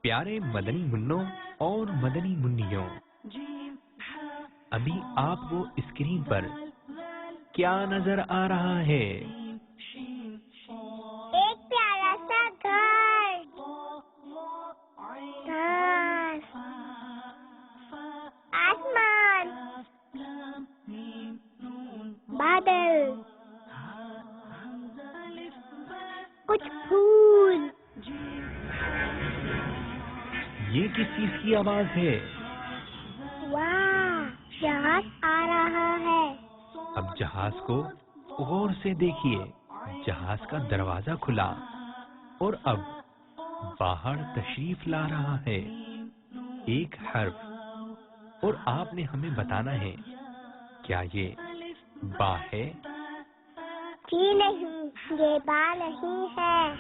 پیارے مدنی منوں اور مدنی منیوں، ابھی آپ کو اسکرین پر کیا نظر آ رہا ہے؟ ایک پیارا سا گھر، گھاس، آسمان، بادل، کچھ پھول۔ یہ کس چیز کی آواز ہے؟ واہ، جہاز آ رہا ہے۔ اب جہاز کو غور سے دیکھیے۔ جہاز کا دروازہ کھلا اور اب باہر تشریف لا رہا ہے ایک حرف، اور آپ نے ہمیں بتانا ہے کیا یہ با ہے؟ جی نہیں، یہ با نہیں ہے۔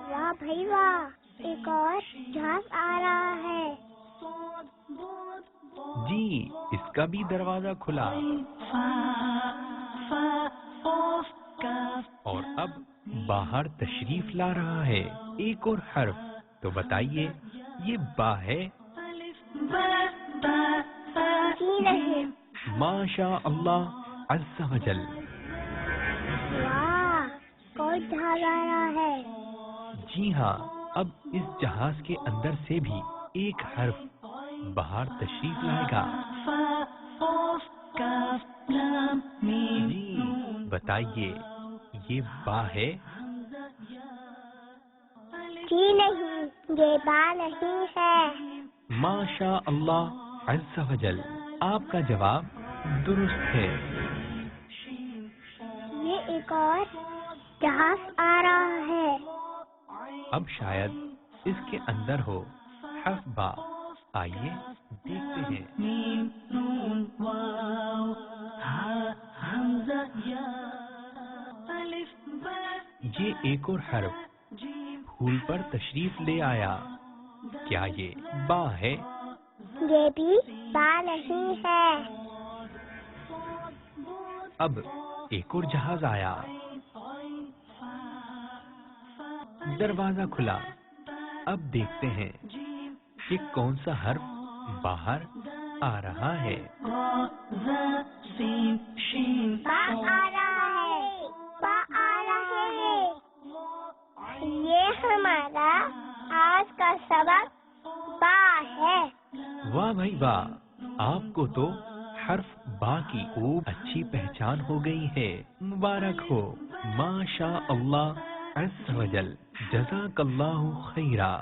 واہ بھائی واہ، ایک اور جہاز آ رہا ہے۔ جی، اس کا بھی دروازہ کھلا اور اب باہر تشریف لا رہا ہے ایک اور حرف۔ تو بتائیے یہ با ہے؟ جی نہیں۔ ماشاء اللہ عز و جل۔ واہ، کوئی جہاز آ رہا ہے۔ جی ہاں، اب اس جہاز کے اندر سے بھی ایک حرف باہر تشریف لائے گا۔ جی بتائیے یہ با ہے؟ جی نہیں، یہ با نہیں ہے۔ ماشاء اللہ عز و جل، آپ کا جواب درست ہے۔ یہ ایک اور جہاز آ رہا ہے۔ اب شاید اس کے اندر ہو حرف با۔ آئیے دیکھتے ہیں۔ یہ ایک اور حرف پھول پر تشریف لے آیا۔ کیا یہ با ہے؟ یہ بھی با نہیں ہے۔ اب ایک اور جہاز آیا، دروازہ کھلا۔ اب دیکھتے ہیں کہ کون سا حرف باہر آ رہا ہے۔ با آ رہا ہے، با آ رہا ہے۔ یہ ہمارا آج کا سبق با ہے۔ واہ بھائی واہ، آپ کو تو حرف با کی خوب اچھی پہچان ہو گئی ہے۔ مبارک ہو، ماشاء اللہ عز و جل، جزاک اللہ خیرہ۔